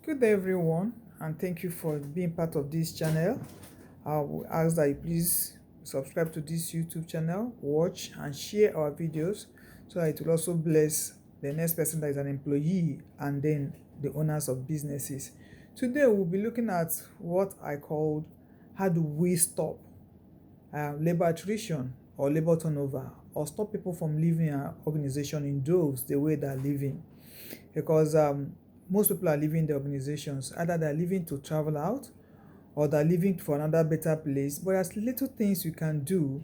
Good day, everyone, and thank you for being part of this channel. I will ask that you please subscribe to this YouTube channel, watch and share our videos so that it will also bless the next person that is an employee and then the owners of businesses. Today, we'll be looking at what I called how do we stop labor attrition or labor turnover, or stop people from leaving an organization in droves the way they're living, because most people are leaving the organizations. Either they're leaving to travel out or they're leaving for another better place. But there's little things you can do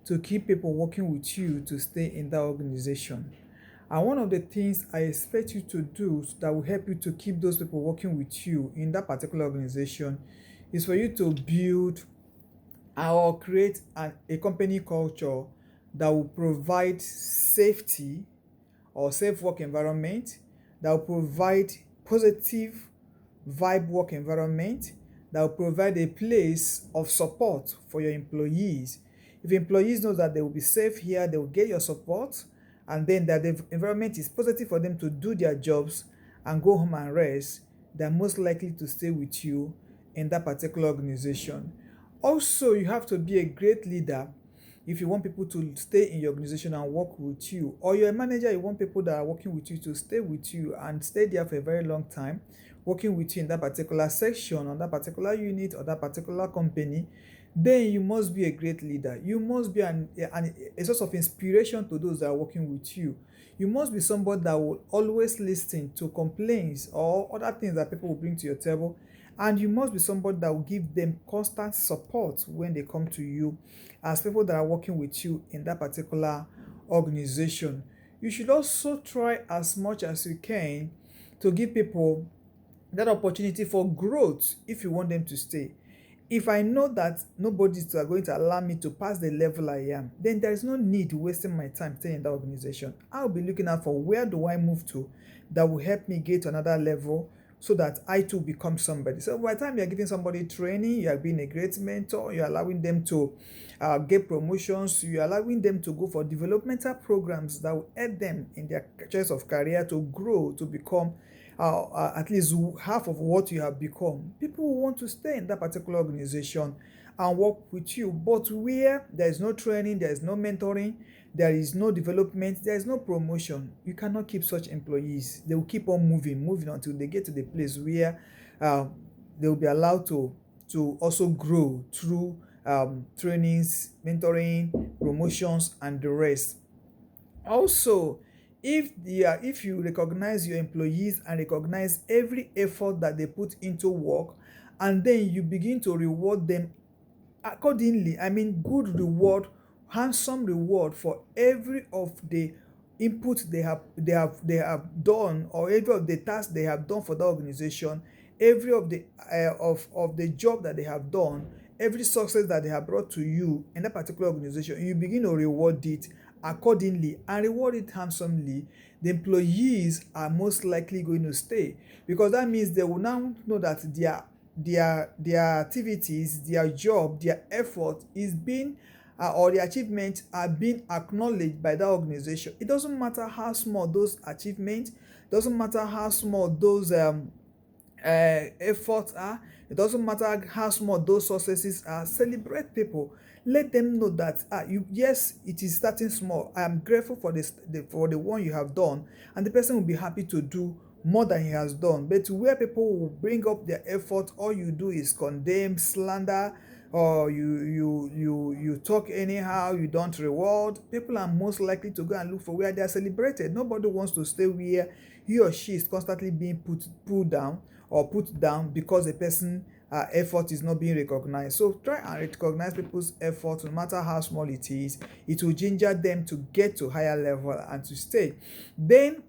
to keep people working with you to stay in that organization. And one of the things I expect you to do that will help you to keep those people working with you in that particular organization is for you to build or create a company culture that will provide safety or safe work environment, that will provide positive vibe work environment, that will provide a place of support for your employees. If employees know that they will be safe here, they will get your support, and then that the environment is positive for them to do their jobs and go home and rest, they're most likely to stay with you in that particular organization. Also, you have to be a great leader if you want people to stay in your organization and work with you, or you're a manager, you want people that are working with you to stay with you and stay there for a very long time, working with you in that particular section, or that particular unit, or that particular company, then you must be a great leader. You must be a source of inspiration to those that are working with you. You must be somebody that will always listen to complaints or other things that people will bring to your table, and you must be somebody that will give them constant support when they come to you as people that are working with you in that particular organization. You should also try as much as you can to give people that opportunity for growth if you want them to stay. If I know that nobody is going to allow me to pass the level I am, then there is no need wasting my time staying in that organization. I'll be looking out for where do I move to that will help me get to another level so that I too become somebody. So by the time you're giving somebody training, you are being a great mentor, you're allowing them to get promotions, you're allowing them to go for developmental programs that will help them in their choice of career to grow, to become at least half of what you have become. People will want to stay in that particular organization and work with you. But where there is no training, there is no mentoring, there is no development, there is no promotion, you cannot keep such employees. They will keep on moving until they get to the place where uh, they will be allowed to also grow through trainings, mentoring, promotions, and the rest. Also, if you recognize your employees and recognize every effort that they put into work, and then you begin to reward them accordingly, I mean good reward, handsome reward for every of the input they have done, or every of the tasks they have done for the organization, every of the job that they have done, every success that they have brought to you in that particular organization, you begin to reward it accordingly and reward it handsomely. The employees are most likely going to stay, because that means they will now know that their activities, their job, their effort is being or the achievements are being acknowledged by that organization. It doesn't matter how small those achievements, doesn't matter how small those efforts are, it doesn't matter how small those successes are. Celebrate people. Let them know that yes, it is starting small. I am grateful for for the one you have done, and the person will be happy to do more than he has done. But where people will bring up their effort, all you do is condemn, slander, or you talk anyhow, you don't reward. People are most likely to go and look for where they are celebrated. Nobody wants to stay where he or she is constantly being pulled down or put down because the person effort is not being recognized. So try and recognize people's effort, no matter how small it is. It will ginger them to get to higher level and to stay. Then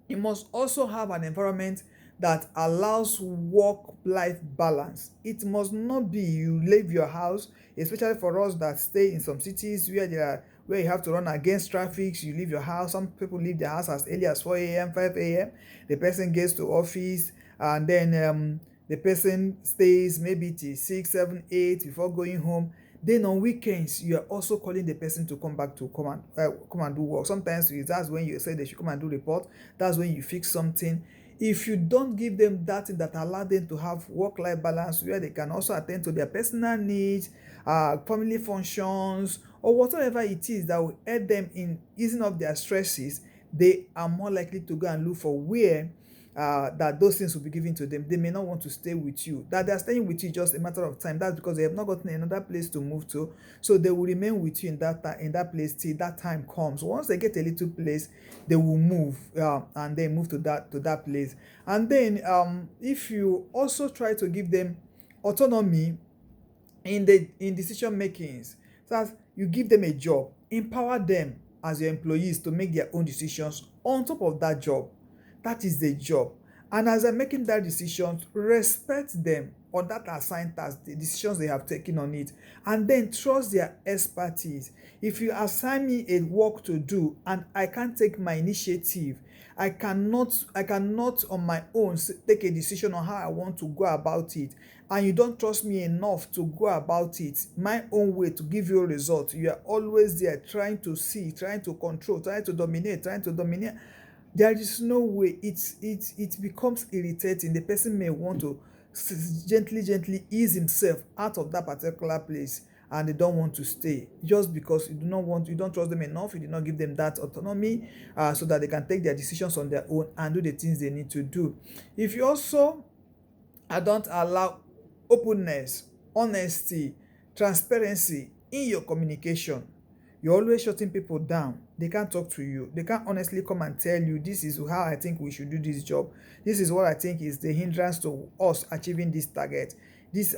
you must also have an environment that allows work-life balance. It must not be you leave your house, especially for us that stay in some cities where you have to run against traffic. You leave your house. Some people leave their house as early as 4 a.m., 5 a.m. The person gets to office, and then the person stays maybe till 6, 7, 8 before going home. Then on weekends, you are also calling the person to come back to come and do work. Sometimes that's when you say they should come and do report. That's when you fix something. If you don't give them that thing that allow them to have work-life balance, where they can also attend to their personal needs, family functions, or whatever it is that will help them in easing up their stresses, they are more likely to go and look for where that those things will be given to them. They may not want to stay with you. That they are staying with you just a matter of time. That's because they have not gotten another place to move to. So they will remain with you in that place till that time comes. Once they get a little place, they will move and then move to that place. And then if you also try to give them autonomy in decision makings, so as you give them a job, empower them as your employees to make their own decisions on top of that job. That is the job. And as they're making that decision, respect them on that assigned task, the decisions they have taken on it, and then trust their expertise. If you assign me a work to do and I can't take my initiative, I cannot on my own take a decision on how I want to go about it, and you don't trust me enough to go about it my own way to give you a result. You are always there trying to see, trying to control, trying to dominate. There is no way. It becomes irritating. The person may want to gently ease himself out of that particular place, and they don't want to stay just because you don't trust them enough. You did not give them that autonomy so that they can take their decisions on their own and do the things they need to do. If you also don't allow openness, honesty, transparency in your communication, you're always shutting people down. They can't talk to you. They can't honestly come and tell you, this is how I think we should do this job. This is what I think is the hindrance to us achieving this target.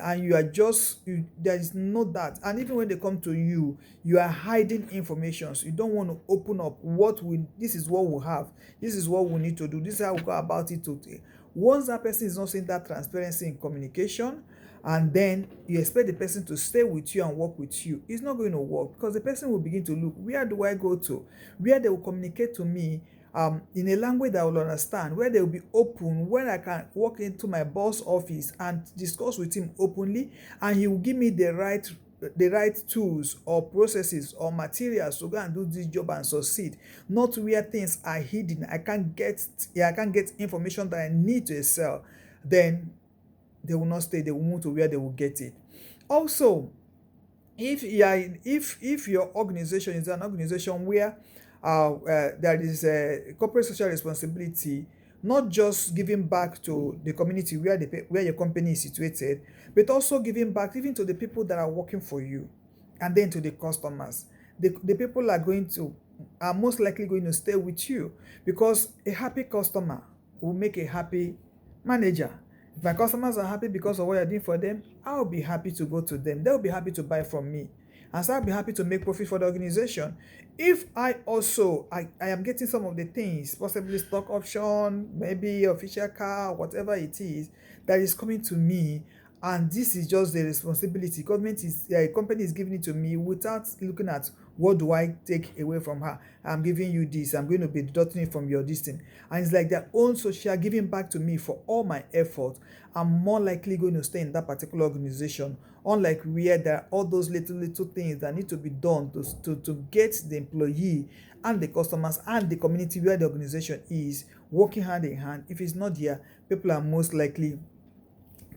And you are there is no that. And even when they come to you, you are hiding information. So you don't want to open up this is what we have. This is what we need to do. This is how we go about it today. Once that person is not seeing that transparency in communication, and then you expect the person to stay with you and work with you, it's not going to work, because the person will begin to look, where do I go to, where they will communicate to me in a language that I will understand, where they will be open, where I can walk into my boss office and discuss with him openly, and he will give me the right tools or processes or materials to go and do this job and succeed. Not where things are hidden. I can't get information that I need to excel. Then they will not stay. They will move to where they will get it. Also, if your organization is an organization where there is a corporate social responsibility, not just giving back to the community where your company is situated, but also giving back even to the people that are working for you, and then to the customers. The people are most likely going to stay with you, because a happy customer will make a happy manager. If my customers are happy because of what you're doing for them, I'll be happy to go to them. They'll be happy to buy from me. And so I'll be happy to make profit for the organization. If I am getting some of the things, possibly stock option, maybe official car, whatever it is, that is coming to me, and this is just the responsibility. Company is giving it to me without looking at what do I take away from her. I'm giving you this. I'm going to be deducting it from your distance. And it's like their own social giving back to me for all my effort. I'm more likely going to stay in that particular organization. Unlike where there are all those little things that need to be done to get the employee and the customers and the community where the organization is working hand in hand. If it's not there, people are most likely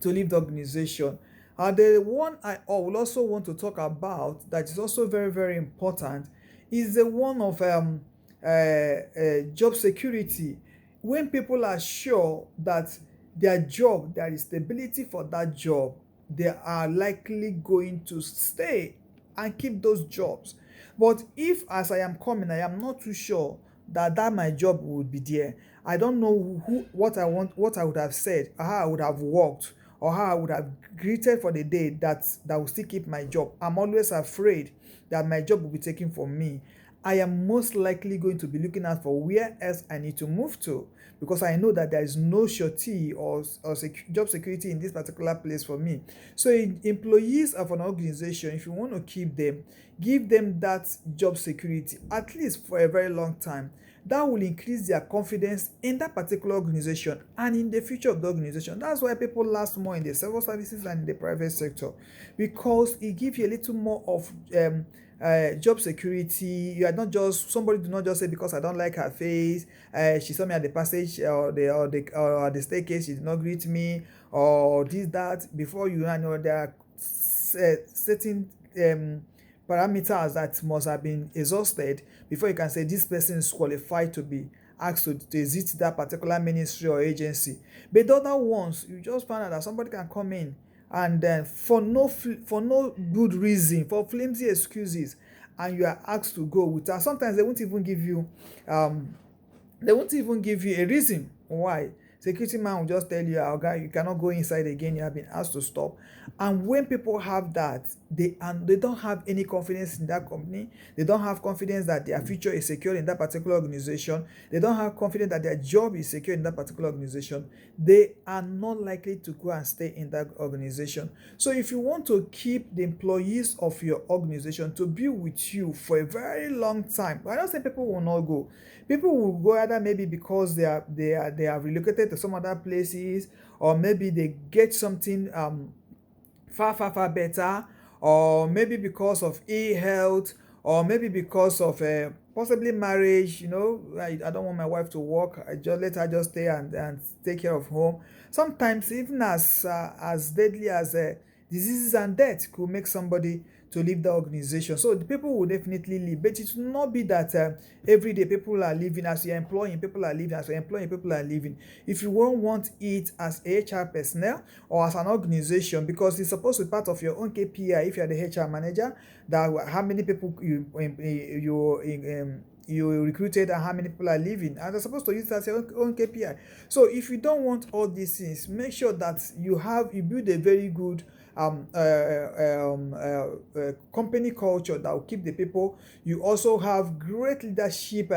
to leave the organization. The one I will also want to talk about that is also very, very important is the one of job security. When people are sure that their job, there is stability for that job, they are likely going to stay and keep those jobs. But if, as I am coming, I am not too sure that my job would be there, I don't know what I would have said, or how I would have worked, or how I would have greeted for the day that will still keep my job. I'm always afraid that my job will be taken from me. I am most likely going to be looking out for where else I need to move to, because I know that there is no surety or job security in this particular place for me. So employees of an organization, if you want to keep them, give them that job security, at least for a very long time. that will increase their confidence in that particular organization and in the future of the organization. That's why people last more in the civil services and in the private sector, because it gives you a little more of job security. You are not just somebody. Do not just say because I don't like her face, she saw me at the passage or the staircase, she did not greet me, or this that. Before you know, there are certain parameters that must have been exhausted before you can say this person is qualified to be asked to visit that particular ministry or agency. But the other ones, you just find out that somebody can come in and then for no good reason, for flimsy excuses, and you are asked to go with her. Sometimes they won't even give you a reason why. Security man will just tell you, "Oh, guy, you cannot go inside again. You have been asked to stop." And when people have that, they don't have any confidence in that company. They don't have confidence that their future is secure in that particular organization. They don't have confidence that their job is secure in that particular organization. They are not likely to go and stay in that organization. So if you want to keep the employees of your organization to be with you for a very long time, I don't say people will not go. People will go either maybe because they are relocated to some other places, or maybe they get something far better, or maybe because of e-health, or maybe because of possibly marriage. I don't want my wife to work, I just let her just stay and take care of home. Sometimes even as deadly as diseases and death could make somebody to leave the organization. So the people will definitely leave, but it will not be that every day people are leaving. As you're employing, people are leaving. As you're employing, people are leaving. If you won't want it as HR personnel or as an organization, because it's supposed to be part of your own KPI. If you're the HR manager, that how many people you recruited and how many people are leaving, and they're supposed to use it as your own KPI. So if you don't want all these things, make sure that you build a very good company culture that will keep the people. You also have great leadership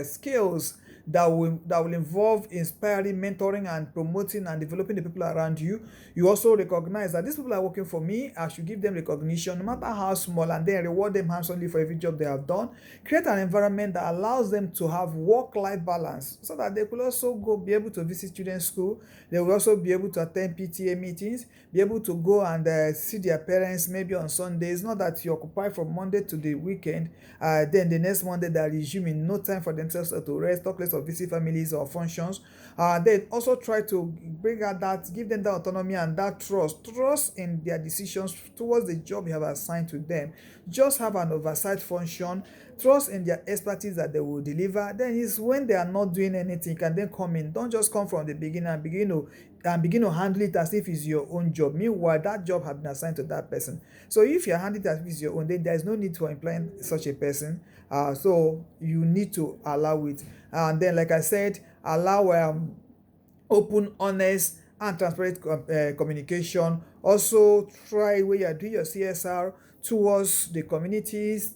skills that will involve inspiring, mentoring, and promoting and developing the people around you. You also recognize that these people are working for me. I should give them recognition, no matter how small, and then reward them handsomely for every job they have done. Create an environment that allows them to have work-life balance, so that they could also be able to visit student school. They will also be able to attend PTA meetings, be able to go and see their parents maybe on Sundays. Not that you occupy from Monday to the weekend, then the next Monday they are resuming, no time for themselves to rest, talk less of visit families or functions. They also try to bring out that, give them that autonomy and that trust in their decisions towards the job you have assigned to them. Just have an oversight function, trust in their expertise that they will deliver. Then it's when they are not doing anything, you can then come in. Don't just come from the beginning and begin to handle it as if it's your own job. Meanwhile, that job has been assigned to that person. So if you're handling it as if it's your own, then there is no need for employing such a person. So you need to allow it. And then, like I said, allow open, honest, and transparent communication. Also, try where you are doing your CSR towards the communities.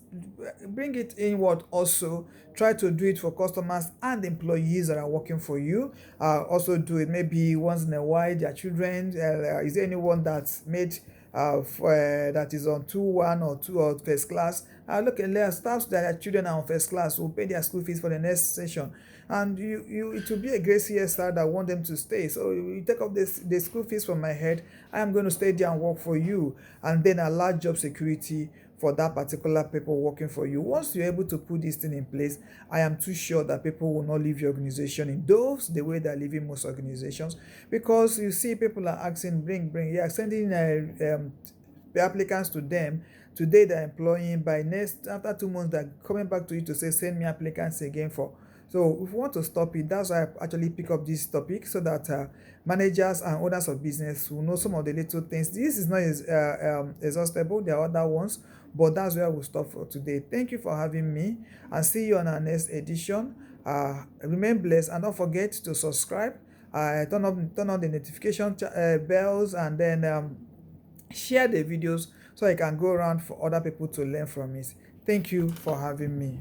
Bring it inward also. Try to do it for customers and employees that are working for you. Also do it maybe once in a while. Their children, is there anyone that's made that is on 2-1 or 2 or first class? Look at their staffs that their children are on first class will pay their school fees for the next session, and it will be a great CSR that want them to stay. So you take up the school fees from my head. I am going to stay there and work for you, and then allow job security for that particular people working for you. Once you're able to put this thing in place, I am too sure that people will not leave your organization in those the way they're leaving most organizations. Because you see people are asking, bring, yeah, sending applicants to them. Today they're employing, by after 2 months they're coming back to you to say send me applicants again for. So if you want to stop it, that's why I actually pick up this topic, so that managers and owners of business will know some of the little things. This is not exhaustible, there are other ones, but that's where we'll stop for today. Thank you for having me, and see you on our next edition. Remain blessed, and don't forget to subscribe, turn on the notification bells, and then share the videos so I can go around for other people to learn from it. Thank you for having me.